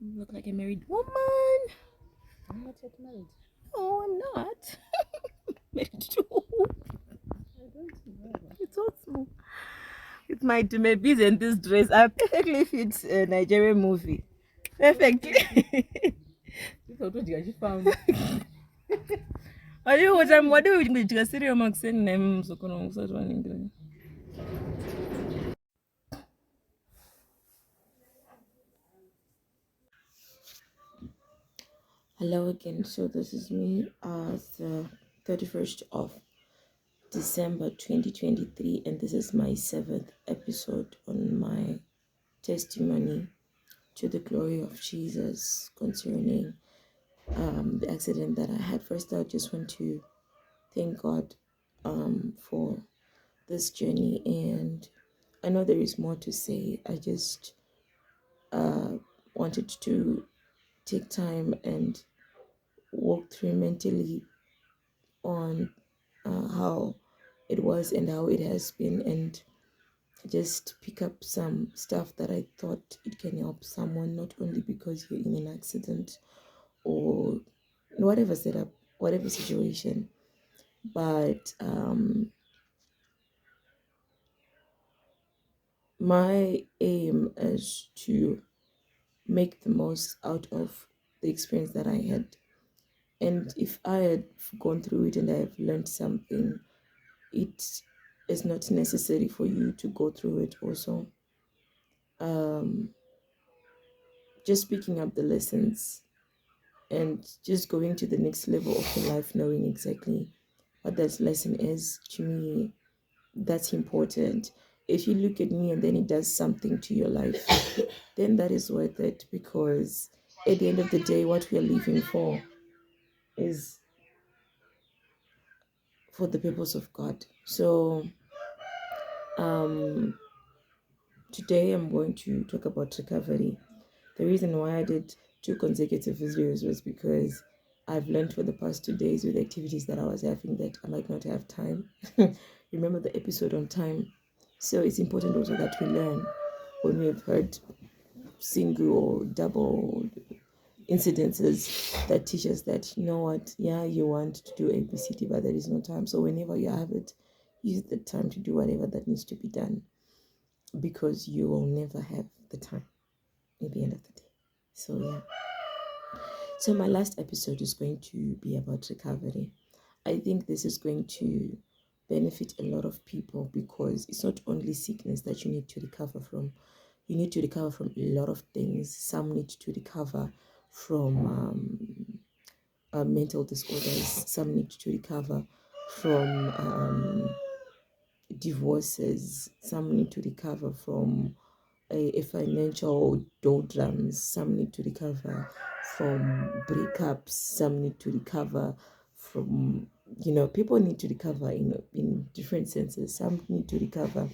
You look like a married woman. I'm not yet married. No, I'm not. Married too. I don't know. It's also. It's my Dumebiz and this dress. I perfectly fit a Nigerian movie. Perfectly. This auto you found. Are you what I'm what do you think? Serial Max and name so can so one. Hello again. So this is me. The 31st of December 2023, and this is my 7th episode on my testimony to the glory of Jesus concerning the accident that I had. First, I just want to thank God for this journey, and I know there is more to say. I just wanted to take time and walk through mentally on how it was and how it has been, and just pick up some stuff that I thought it can help someone, not only because you're in an accident or whatever setup, whatever situation, but my aim is to make the most out of the experience that I had. And if I had gone through it and I have learned something, it is not necessary for you to go through it also. Just picking up the lessons and just going to the next level of your life, knowing exactly what that lesson is, to me, that's important. If you look at me and then it does something to your life, then that is worth it, because at the end of the day, what we are living for is for the purpose of God. So today I'm going to talk about recovery. The reason why I did 2 consecutive videos was because I've learned for the past 2 days with the activities that I was having that I might not have time. Remember the episode on time? So it's important also that we learn when we have heard single or double incidences that teach us that, you know what, yeah, you want to do ABCD, but there is no time. So whenever you have it, use the time to do whatever that needs to be done, because you will never have the time at the end of the day. So yeah. So my last episode is going to be about recovery. I think this is going to benefit a lot of people, because it's not only sickness that you need to recover from. You need to recover from a lot of things. Some need to recover from mental disorders. Some need to recover from divorces. Some need to recover from a financial doldrums. Some need to recover from breakups. Some need to recover from, people need to recover in different senses. Some need to recover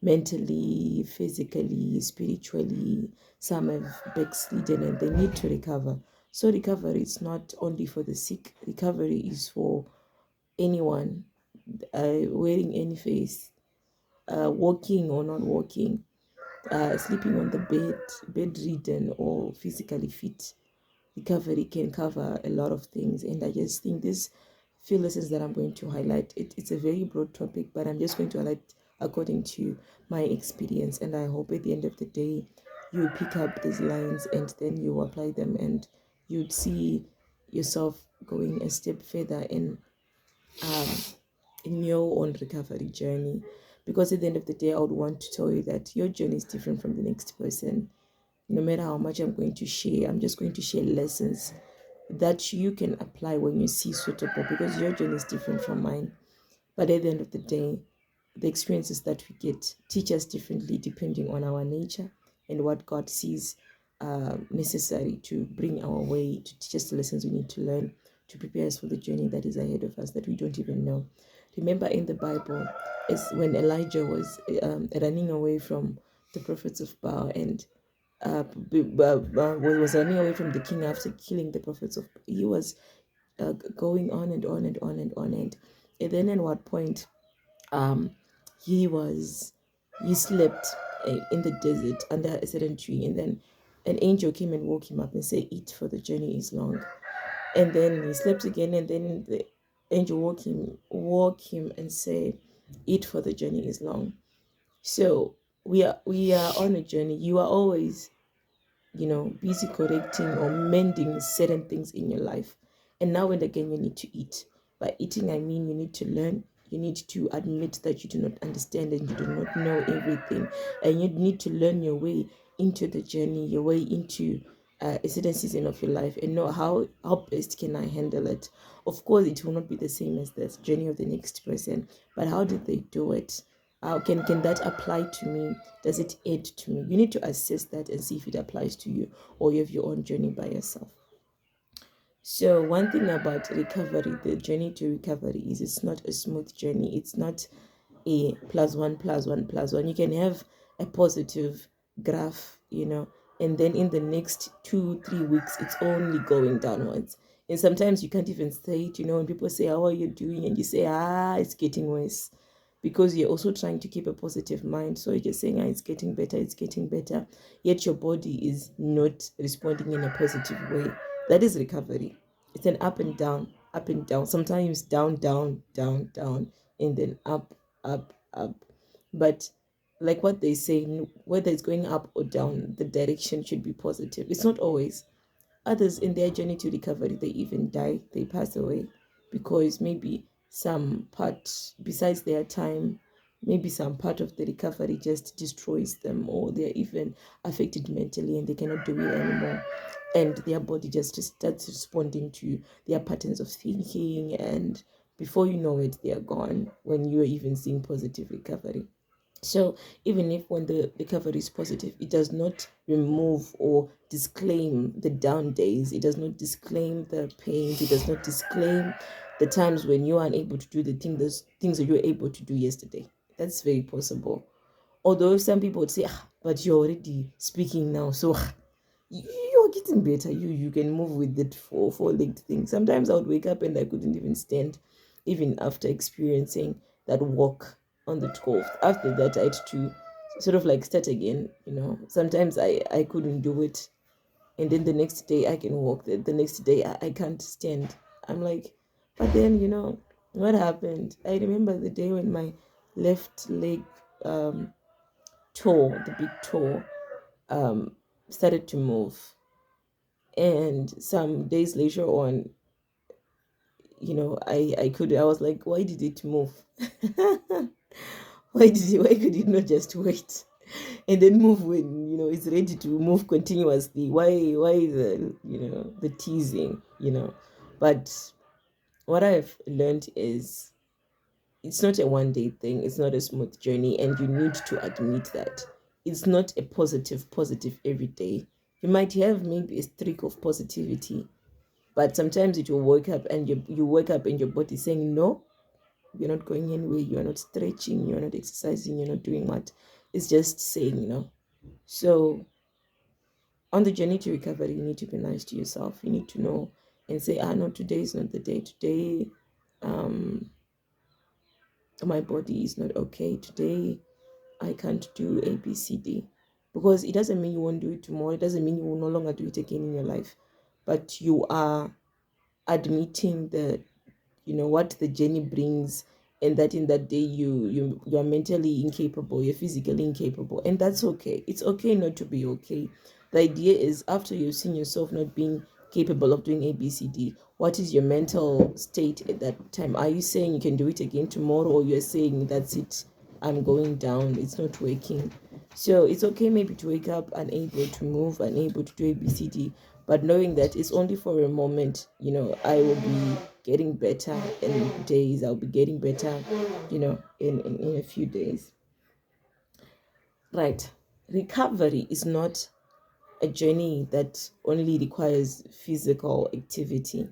mentally, physically, spiritually. Some have backslidden and they need to recover. So recovery is not only for the sick. Recovery is for anyone, wearing any face, walking or not walking, sleeping on the bed, bedridden or physically fit. Recovery can cover a lot of things, and I just think these few lessons that I'm going to highlight, it's a very broad topic, but I'm just going to highlight according to my experience, and I hope at the end of the day you pick up these lines and then you apply them, and you'd see yourself going a step further um, in your own recovery journey. Because at the end of the day, I would want to tell you that your journey is different from the next person. No matter how much I'm going to share, I'm just going to share lessons that you can apply when you see suitable, because your journey is different from mine. But at the end of the day, the experiences that we get teach us differently depending on our nature and what God sees necessary to bring our way, to teach us the lessons we need to learn, to prepare us for the journey that is ahead of us that we don't even know. Remember in the Bible, is when Elijah was running away from the prophets of Baal, and was running away from the king after killing the prophets of. He was going on and on and on and on, and then at what point um he slept in the desert under a certain tree, and then an angel came and woke him up and said, "Eat, for the journey is long." And then he slept again, and then the angel woke him and said, "Eat, for the journey is long." So we are on a journey. You are always, busy correcting or mending certain things in your life. And now and again, you need to eat. By eating, I mean you need to learn. You need to admit that you do not understand and you do not know everything. And you need to learn your way into the journey, your way into a certain season of your life, and know how best can I handle it. Of course, it will not be the same as the journey of the next person, but how did they do it? How can that apply to me? Does it add to me? You need to assess that and see if it applies to you, or you have your own journey by yourself. So one thing about recovery, the journey to recovery, is it's not a smooth journey. It's not a plus one plus one plus one. You can have a positive graph, and then in the next 2 3 weeks it's only going downwards. And sometimes you can't even say it, when people say, "How are you doing?" and you say, "It's getting worse," because you're also trying to keep a positive mind. So you're just saying, "It's getting better, it's getting better," yet your body is not responding in a positive way. That is recovery. It's an up and down, up and down. Sometimes down, down, down, down, and then up, up, up. But like what they say, whether it's going up or down, the direction should be positive. It's not always. Others in their journey to recovery, they even die, they pass away because maybe some part, besides their time, maybe some part of the recovery just destroys them, or they're even affected mentally and they cannot do it anymore. And their body just starts responding to their patterns of thinking, and before you know it, they are gone when you are even seeing positive recovery. So even if when the recovery is positive, it does not remove or disclaim the down days. It does not disclaim the pains. It does not disclaim the times when you are unable to do things that you were able to do yesterday. That's very possible. Although some people would say, but you're already speaking now, so you're getting better. You can move with it four-legged thing. Sometimes I would wake up and I couldn't even stand, even after experiencing that walk on the 12th. After that, I had to sort of like start again. Sometimes I couldn't do it, and then the next day I can walk. The next day I can't stand. I'm like, but then what happened? I remember the day when my left leg toe, the big toe, um, started to move. And some days later on, I was like, why did it move? Why could it not just wait and then move when it's ready to move continuously? Why the teasing? But what I've learned is it's not a one-day thing, it's not a smooth journey, and you need to admit that it's not a positive every day. You might have maybe a streak of positivity, but sometimes it will wake up and you wake up and your body saying, "No, you're not going anywhere, you're not stretching, you're not exercising, you're not doing what." It's just saying no. So on the journey to recovery, you need to be nice to yourself. You need to know and say, "No, today is not the day. Today, um, my body is not okay. Today, I can't do A, B, C, D." Because it doesn't mean you won't do it tomorrow. It doesn't mean you will no longer do it again in your life. But you are admitting that what the journey brings, and that in that day you are mentally incapable, you're physically incapable, and that's okay. It's okay not to be okay. The idea is, after you've seen yourself not being capable of doing ABCD, what is your mental state at that time? Are you saying you can do it again tomorrow, or you're saying, "That's it, I'm going down, it's not working"? So it's okay maybe to wake up unable to move, unable to do ABCD, but knowing that it's only for a moment. I will be getting better in days. I'll be getting better, in a few days. Right. Recovery is not a journey that only requires physical activity.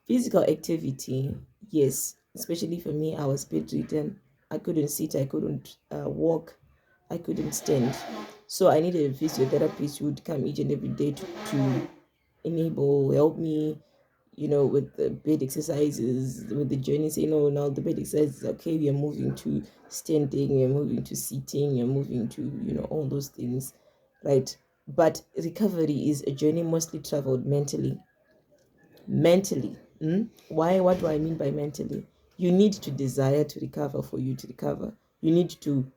Physical activity, yes, especially for me, I was bedridden. I couldn't sit, I couldn't walk, I couldn't stand. So I needed a physiotherapist who would come each and every day to help me, with the bed exercises, with the journey, say, "No, now the bed exercises, okay, we are moving to standing, we are moving to sitting, we are moving to, all those things," right? But recovery is a journey mostly traveled mentally. Mentally. Why? What do I mean by mentally? You need to desire to recover for you to recover. You need to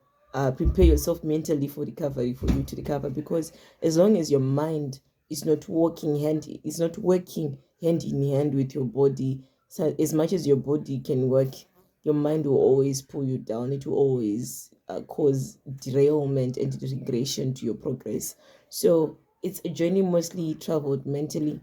prepare yourself mentally for recovery for you to recover, because as long as your mind is not working hand in hand with your body, so as much as your body can work, your mind will always pull you down. It will always cause derailment and regression to your progress. So it's a journey mostly traveled mentally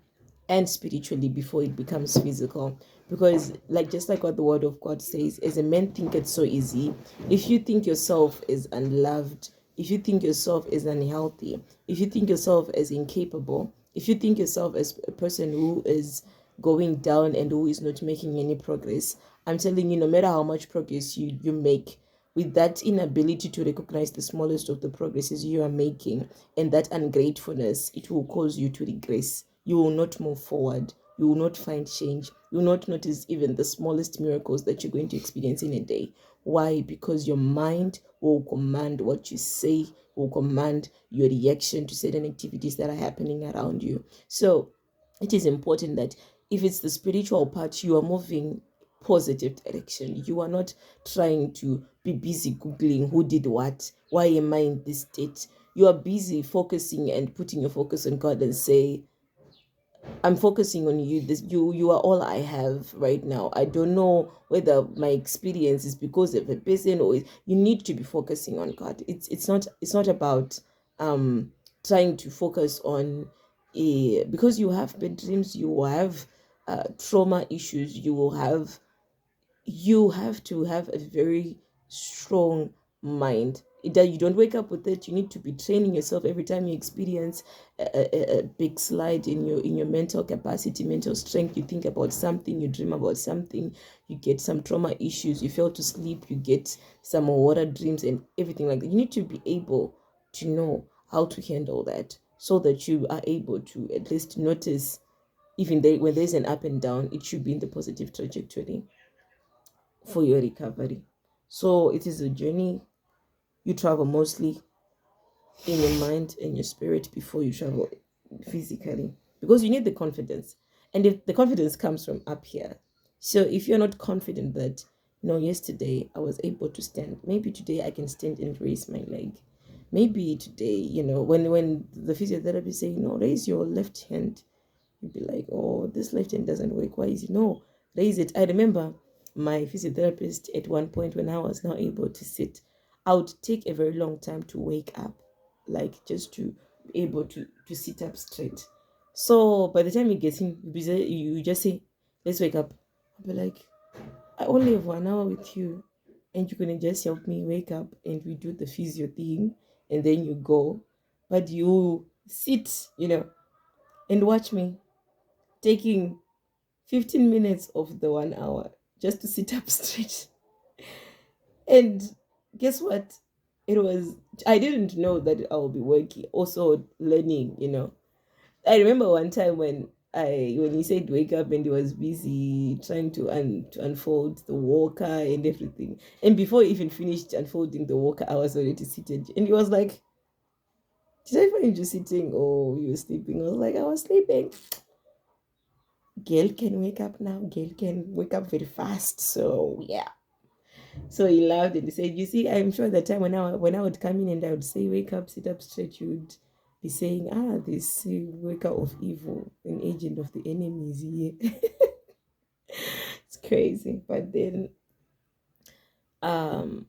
and spiritually before it becomes physical. Because, like, just like what the word of God says, as a man think it's so easy. If you think yourself is unloved, if you think yourself is unhealthy, if you think yourself as incapable, if you think yourself as a person who is going down and who is not making any progress, I'm telling you, no matter how much progress you make, with that inability to recognize the smallest of the progresses you are making and that ungratefulness, it will cause you to regress. You will not move forward. You will not find change. You will not notice even the smallest miracles that you're going to experience in a day. Why? Because your mind will command what you say, will command your reaction to certain activities that are happening around you. So it is important that if it's the spiritual part, you are moving positive direction. You are not trying to be busy googling who did what, why am I in this state. You are busy focusing and putting your focus on God and say, I'm focusing on you. This you are all I have right now. I don't know whether my experience is because of a person or you need to be focusing on God. It's not about um trying to focus on because you have bad dreams, you will have trauma issues, you have to have a very strong mind. That you don't wake up with it. You need to be training yourself every time you experience a big slide in your mental capacity, mental strength. You think about something, you dream about something, you get some trauma issues, you fail to sleep, you get some water dreams and everything like that. You need to be able to know how to handle that so that you are able to at least notice, even when there's an up and down, it should be in the positive trajectory for your recovery. So it is a journey you travel mostly in your mind and your spirit before you travel physically, because you need the confidence. And if the confidence comes from up here, so if you're not confident that, no, yesterday I was able to stand, maybe today I can stand and raise my leg. Maybe today, when the physiotherapist say, no, raise your left hand, you'd be like, oh, this left hand doesn't work. Why is it? No, raise it. I remember my physiotherapist at one point when I was not able to sit, I would take a very long time to wake up, like just to be able to sit up straight. So by the time you get in, you just say, let's wake up. I'll be like, I only have 1 hour with you, and you're gonna just help me wake up and we do the physio thing, and then you go. But you sit, and watch me taking 15 minutes of the 1 hour just to sit up straight. And guess what? I didn't know that I will be working, also learning. I remember one time when he said wake up and he was busy trying to unfold the walker and everything. And before he even finished unfolding the walker, I was already seated. And he was like, did I find you sitting or you were sleeping? I was like, I was sleeping. Girl can wake up now. Girl can wake up very fast. So yeah. So he laughed and he said, "You see, I'm sure the time when I would come in and I would say, wake up, sit up straight, you would be saying, this worker of evil, an agent of the enemy is here." It's crazy. But then um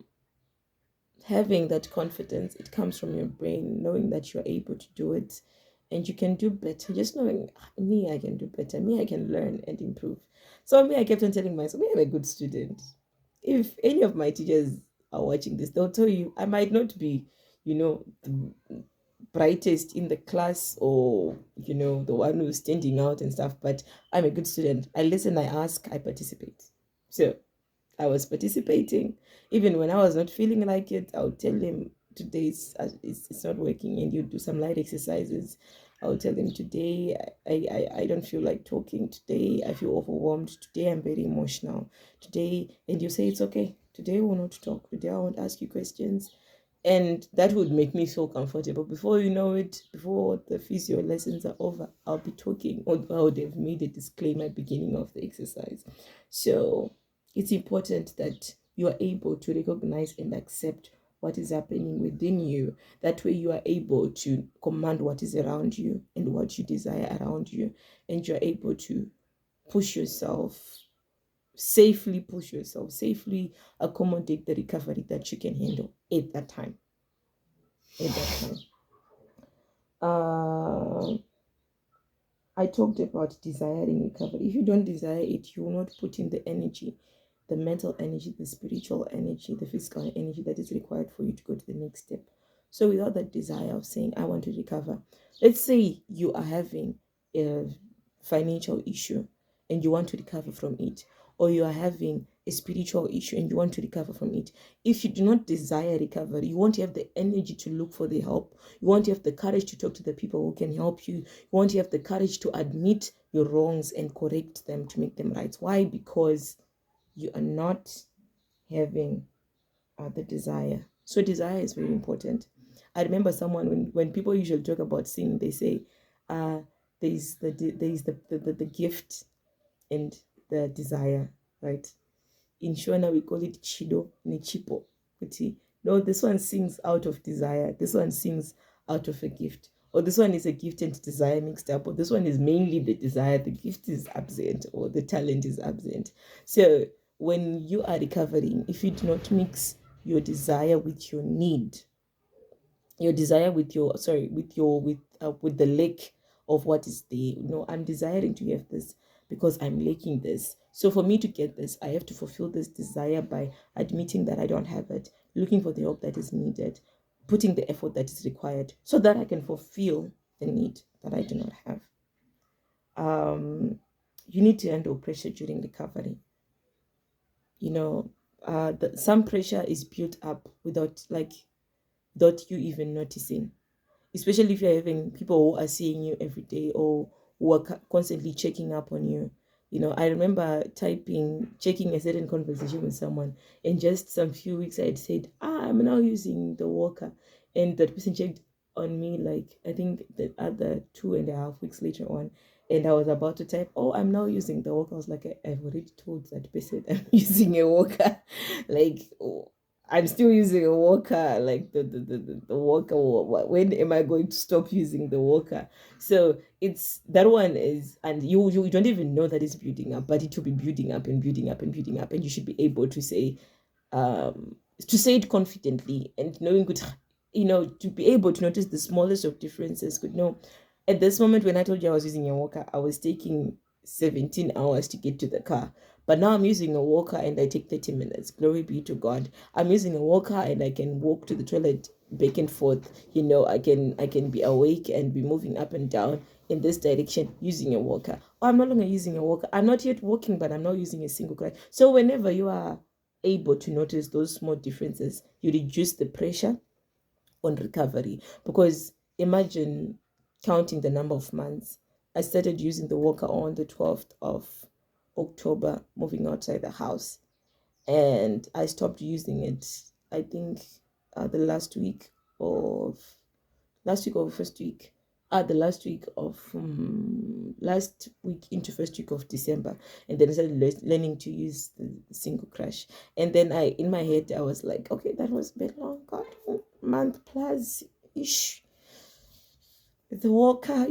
having that confidence, it comes from your brain, knowing that you're able to do it and you can do better. Just knowing, me, I can do better. Me, I can learn and improve. So me, I kept on telling myself, me, I'm a good student. If any of my teachers are watching this, they'll tell you I might not be, the brightest in the class or, the one who's standing out and stuff, but I'm a good student. I listen, I ask, I participate. So I was participating. Even when I was not feeling like it, I would tell him today it's not working, and you do some light exercises. I would tell him today I don't feel like talking. Today I feel overwhelmed. Today I'm very emotional. Today, and you say it's okay. Today we will not talk. Today I won't ask you questions. And that would make me so comfortable. Before you know it, before the physio lessons are over, I'll be talking, or I would have made a disclaimer at the beginning of the exercise. So it's important that you are able to recognize and accept what is happening within you. That way you are able to command what is around you and what you desire around you. And you're able to push yourself, safely push yourself, safely accommodate the recovery that you can handle at that time. At that time. I talked about desiring recovery. If you don't desire it, you will not put in the energy, the mental energy, the spiritual energy, the physical energy that is required for you to go to the next step. So without that desire of saying, I want to recover, let's say you are having a financial issue and you want to recover from it, or you are having a spiritual issue and you want to recover from it. If you do not desire recovery, you won't have the energy to look for the help. You won't have the courage to talk to the people who can help you. You won't have the courage to admit your wrongs and correct them to make them right. Why? Because you are not having the desire. So desire is very important. I remember someone, when people usually talk about sin, they say uh, there is the gift and the desire, right? In Shona we call it chido ni chipo. No, this one sings out of desire, this one sings out of a gift, or this one is a gift and desire mixed up, or this one is mainly the desire, the gift is absent, or the talent is absent. So when you are recovering, if you do not mix your desire with your need, your desire with your sorry with the lack of what is there. No, I'm desiring to have this because I'm lacking this. So for me to get this, I have to fulfill this desire by admitting that I don't have it, looking for the help that is needed, putting the effort that is required so that I can fulfill the need that I do not have. You need to handle pressure during recovery. You know, some pressure is built up without you even noticing, especially if you're having people who are seeing you every day or who are constantly checking up on you. I remember checking a certain conversation with someone, and just some few weeks I had said, I'm now using the walker, and that person checked on me, like, I think the other 2.5 weeks later on, and I was about to type, I'm now using the walker. I was like, I've already told that person I'm using a walker. Like, I'm still using a walker, like the walker. When am I going to stop using the walker? So it's that one is, and you don't even know that it's building up, but it will be building up and building up and building up, and you should be able to say it confidently and knowing good, to be able to notice the smallest of differences. Could know at this moment when I told you I was using a walker, I was taking 17 hours to get to the car. But now I'm using a walker and I take 30 minutes. Glory be to God. I'm using a walker and I can walk to the toilet back and forth. I can be awake and be moving up and down in this direction using a walker. Or I'm no longer using a walker. I'm not yet walking, but I'm now using a single clutch. So whenever you are able to notice those small differences, you reduce the pressure on recovery. Because imagine counting the number of months. I started using the walker on the 12th of October, moving outside the house, and I stopped using it, I think, the last week or first week, last week into first week of December, and then I started learning to use the single crash. And then in my head, I was like, okay, that was a bit long, God, month plus ish, the walker.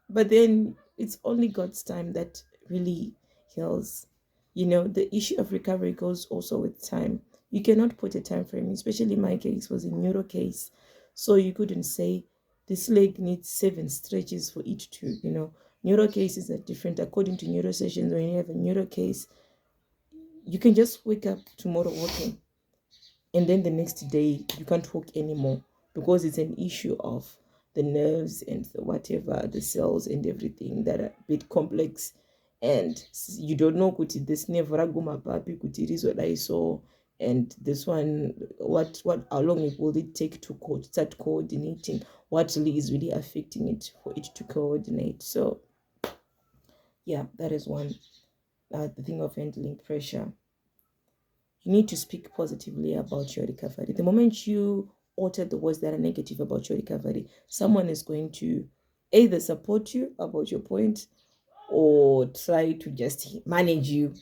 But then it's only God's time that really heals. The issue of recovery goes also with time. You cannot put a time frame, especially my case was a neuro case. So you couldn't say this leg needs 7 stretches for it to. Neuro cases are different. According to neuro sessions, when you have a neuro case, you can just wake up tomorrow walking, and then the next day you can't walk anymore, because it's an issue of the nerves and the cells and everything that are a bit complex, and you don't know kuti this never raguma papi kuti it is what I saw, and this one, how long will it take to start coordinating, what really is really affecting it for it to coordinate. So yeah, that is one, the thing of handling pressure. You need to speak positively about your recovery. The moment you utter the words that are negative about your recovery. Someone is going to either support you about your point or try to just manage you.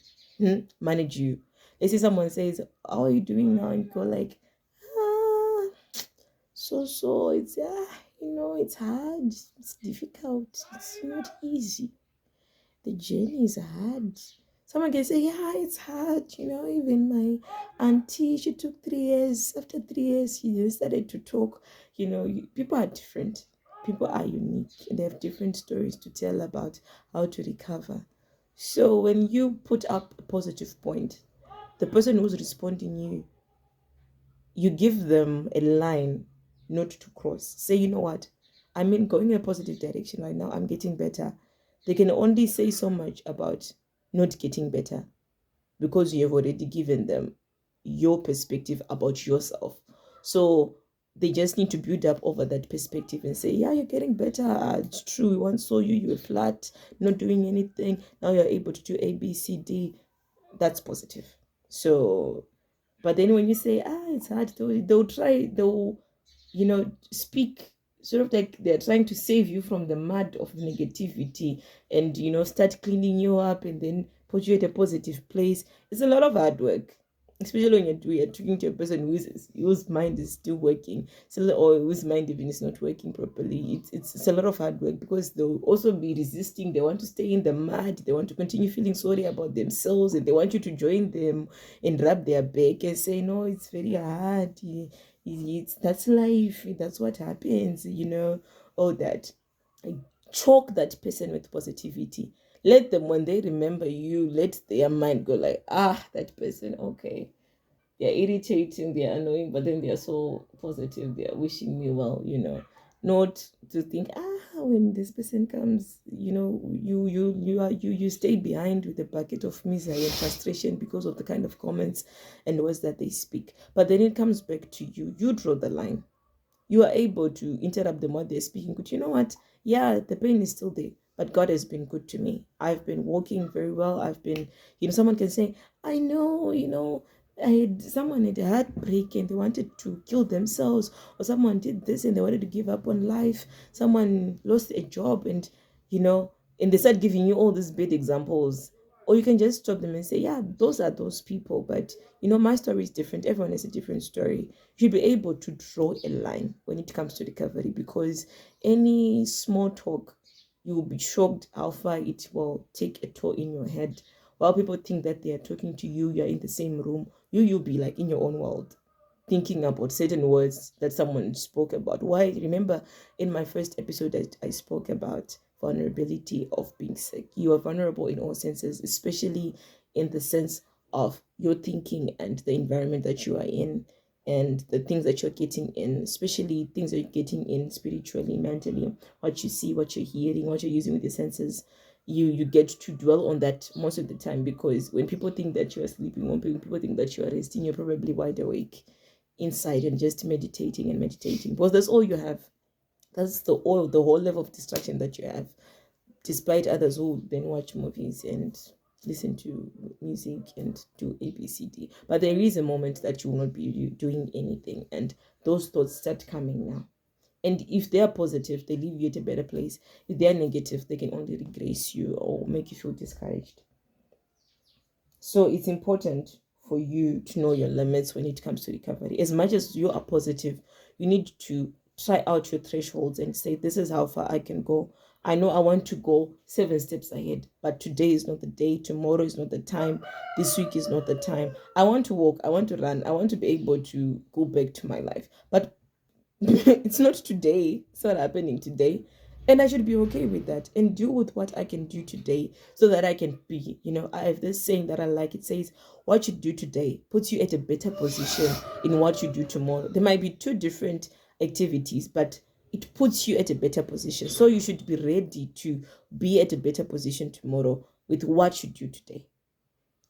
Manage you. Let's say someone says, how are you doing now? And you go like, ah, so it's it's hard, it's difficult, it's not easy, the journey is hard. Someone can say, yeah, it's hard, even my auntie, she took 3 years. After 3 years, she just started to talk. People are different, people are unique, and they have different stories to tell about how to recover. So when you put up a positive point, the person who's responding you give them a line not to cross. Say, you know what? Going in a positive direction right now. I'm getting better. They can only say so much about not getting better because you have already given them your perspective about yourself. So they just need to build up over that perspective and say, yeah, you're getting better. It's true. We once saw you were flat, not doing anything. Now you're able to do A, B, C, D. That's positive. So but then when you say, it's hard, they'll speak sort of like they're trying to save you from the mud of negativity and, start cleaning you up and then put you at a positive place. It's a lot of hard work, especially when you're talking to a person whose mind is still working, so, or whose mind even is not working properly. It's a lot of hard work because they'll also be resisting. They want to stay in the mud. They want to continue feeling sorry about themselves, and they want you to join them and rub their back and say, no, it's very hard. That's life. That's what happens. All that. Choke that person with positivity. Let them, when they remember you, let their mind go like, that person, okay. They're irritating, they're annoying, but then they're so positive, they're wishing me well. Not to think, when this person comes, you stay behind with a bucket of misery and frustration because of the kind of comments and words that they speak. But then it comes back to you. You draw the line. You are able to interrupt them while they're speaking. But you know what? Yeah, the pain is still there. But God has been good to me. I've been walking very well. I've been, someone can say, I know, someone had a heartbreak and they wanted to kill themselves, or someone did this and they wanted to give up on life. Someone lost a job and they start giving you all these bad examples. Or you can just stop them and say, yeah, those are those people. But, my story is different. Everyone has a different story. You should be able to draw a line when it comes to recovery, because any small talk, you will be shocked how far it will take a toll in your head. While people think that they are talking to you, you're in the same room, you'll be like in your own world, thinking about certain words that someone spoke about. Why? Remember, in my first episode, I spoke about vulnerability of being sick. You are vulnerable in all senses, especially in the sense of your thinking and the environment that you are in and the things that you're getting in, especially things that you're getting in spiritually, mentally, what you see, what you're hearing, what you're using with your senses. You get to dwell on that most of the time, because when people think that you're sleeping, when people think that you're resting, you're probably wide awake inside and just meditating and meditating, because that's all you have. That's the whole level of distraction that you have, despite others who then watch movies and listen to music and do ABCD. But there is a moment that you will not be doing anything, and those thoughts start coming now. And if they are positive, they leave you at a better place. If they are negative, they can only regress you or make you feel discouraged. So it's important for you to know your limits when it comes to recovery. As much as you are positive, you need to try out your thresholds and say, this is how far I can go. I know I want to go 7 steps ahead, but today is not the day. Tomorrow is not the time. This week is not the time. I want to walk. I want to run. I want to be able to go back to my life. But it's not today. It's not happening today. And I should be okay with that and do with what I can do today so that I can be, I have this saying that I like. It says, what you do today puts you at a better position in what you do tomorrow. There might be two different activities, but it puts you at a better position. So you should be ready to be at a better position tomorrow with what you do today.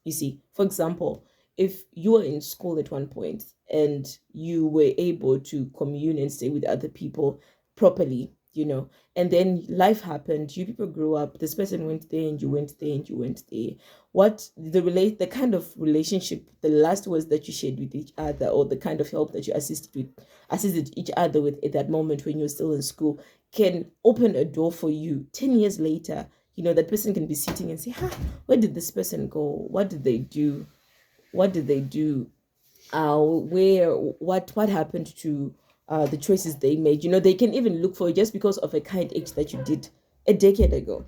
You see, for example, if you were in school at one point and you were able to commune and stay with other people properly, and then life happened. You people grew up. This person went there, and you went there, and you went there. What the kind of relationship, the last words that you shared with each other, or the kind of help that you assisted each other with at that moment when you're still in school, can open a door for you 10 years later. That person can be sitting and say, where did this person go? What did they do? What did they do? What happened to the choices they made? They can even look for you just because of a kind act that you did a decade ago.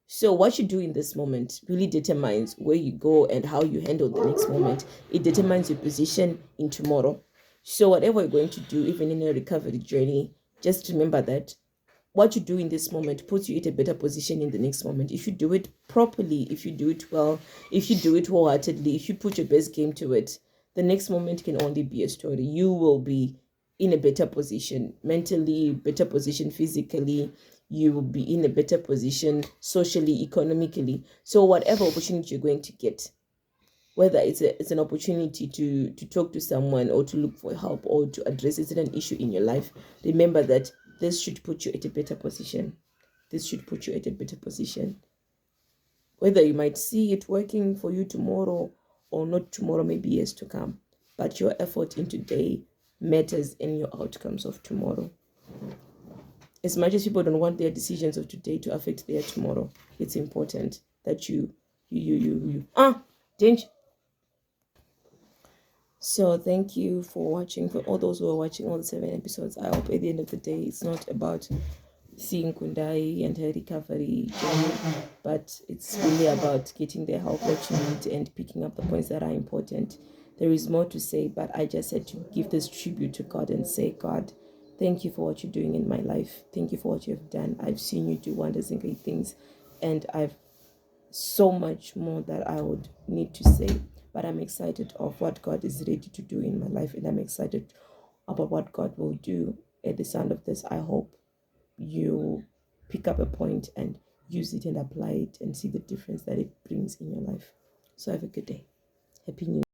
So what you do in this moment really determines where you go and how you handle the next moment. It determines your position in tomorrow. So whatever you're going to do, even in a recovery journey, just remember that what you do in this moment puts you in a better position in the next moment. If you do it properly, if you do it well, if you do it wholeheartedly, if you put your best game to it, the next moment can only be a story. You will be in a better position mentally, better position physically. You will be in a better position socially, economically. So whatever opportunity you're going to get, whether it's an opportunity to talk to someone, or to look for help, or to address an issue in your life, remember that this should put you at a better position. This should put you at a better position. Whether you might see it working for you tomorrow or not tomorrow, maybe years to come, but your effort in today matters in your outcomes of tomorrow. As much as people don't want their decisions of today to affect their tomorrow, it's important that you change. So thank you for watching. For all those who are watching all the 7 episodes, I hope at the end of the day it's not about seeing Kundai and her recovery journey, but it's really about getting the help that you need and picking up the points that are important. There is more to say, but I just had to give this tribute to God and say, God, thank you for what you're doing in my life. Thank you for what you've done. I've seen you do wonders and great things, and I've so much more that I would need to say, but I'm excited of what God is ready to do in my life, and I'm excited about what God will do at the sound of this. I hope you pick up a point and use it and apply it and see the difference that it brings in your life. So have a good day. Happy New Year.